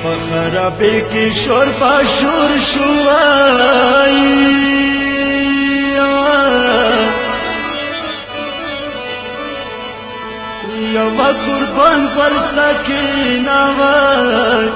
په خرابې کې شور باشور شوای یو قربان پر سکینه وای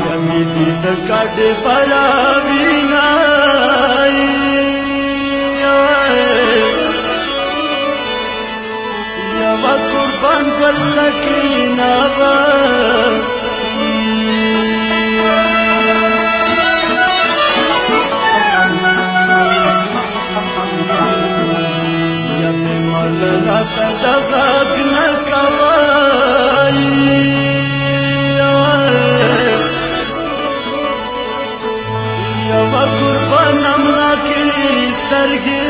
یمینی د کډې پراوینا قربان پر سکینه یا می ملنا ته د غږ نه کوي یا قربان امنا کې سترګې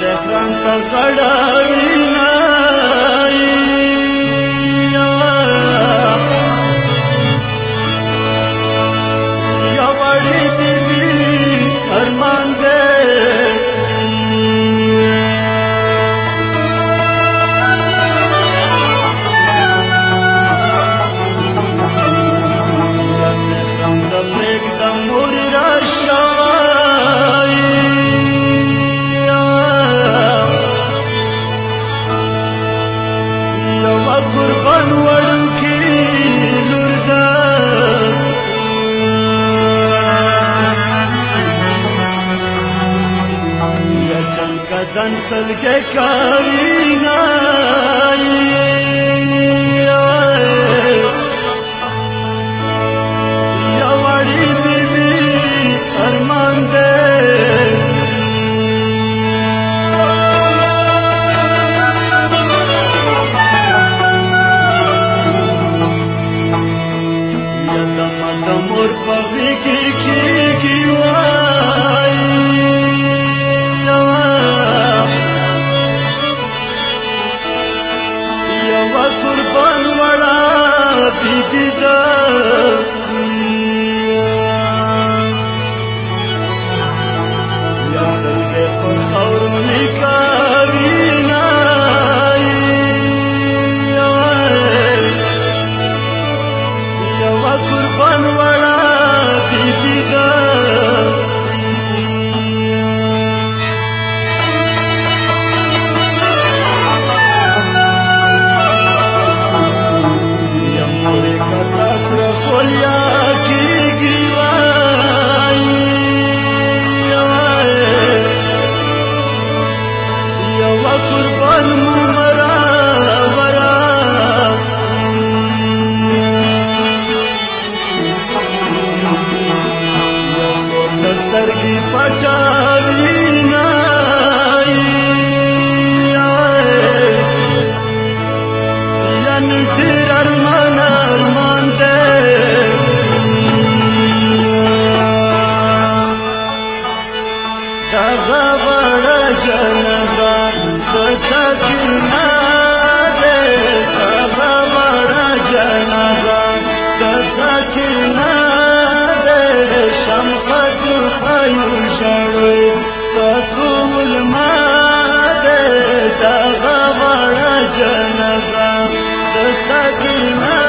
تهران ته غړاوینا یا وړي بیبي ارمان دې یا تهران د پرېږ د مور راشوای قربان وړو کې لور ده یا جنګ کدن سلګې کارینا یا وړي بیبي ارمان ده مور پغی کی وای یا قربان وړا بیبی دا یا سترګې پر خاورو نکاوینا یا قربان وړا بیبی دا یا مورې کتا سره خولیا کېږي وای یوه قربان مو مرا سترګې پټاوینا یا ډېر ارمان دی دغه وړه جنازه د سکینه دی دغه وړه جنازه د سکینه شمس خیو شړوي رسول ما دې دغه وړه جنازه د سکینه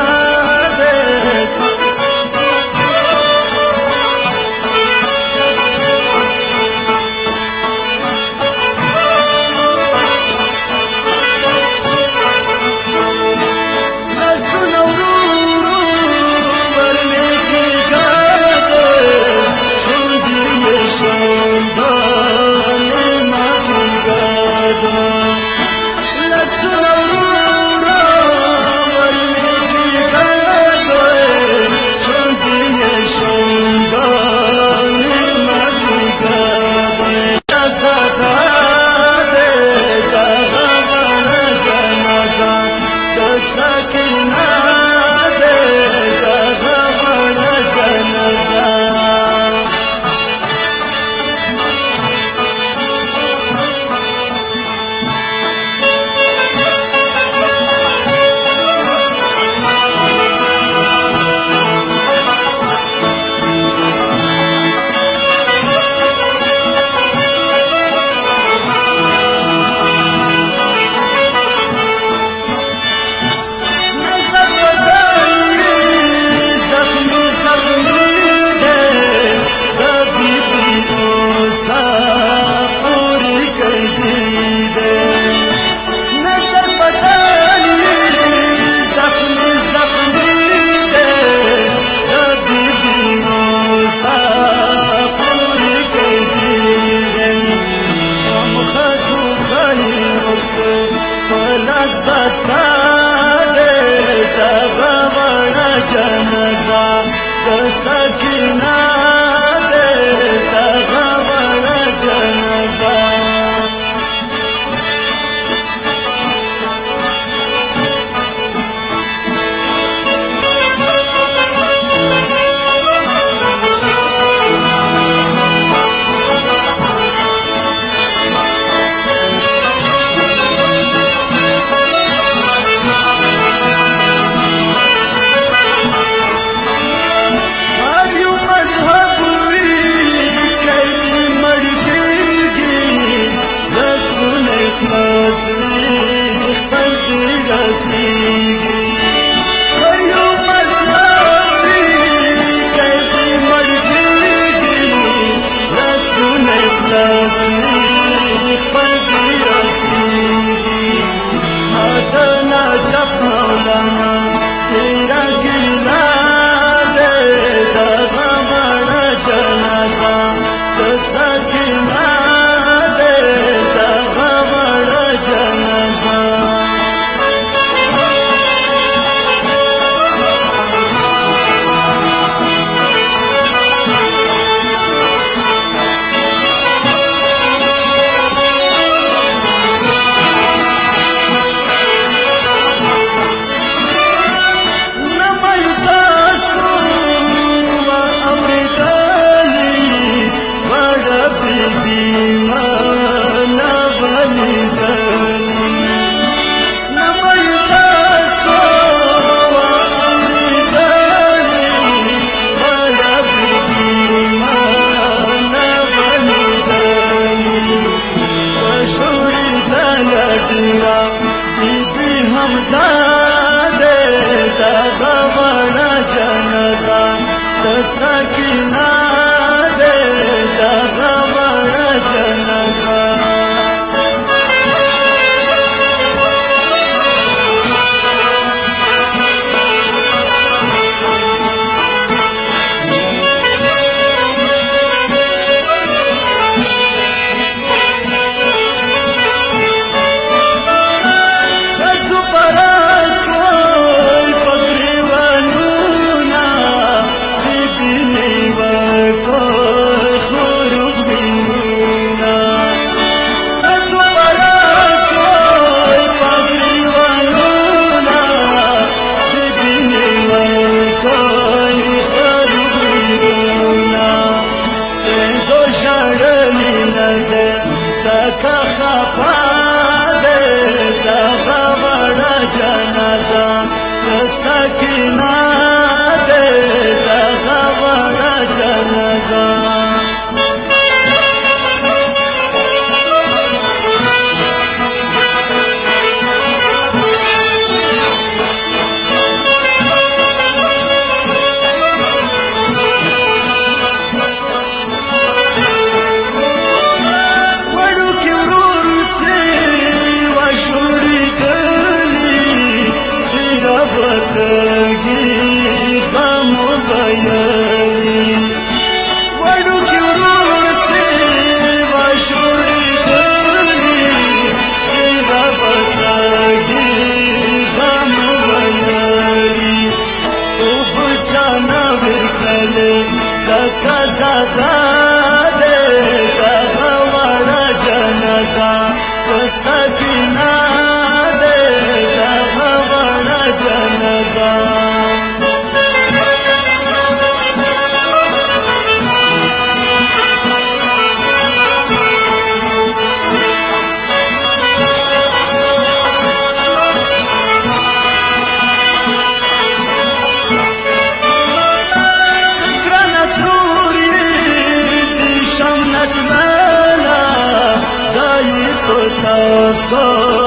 تاسو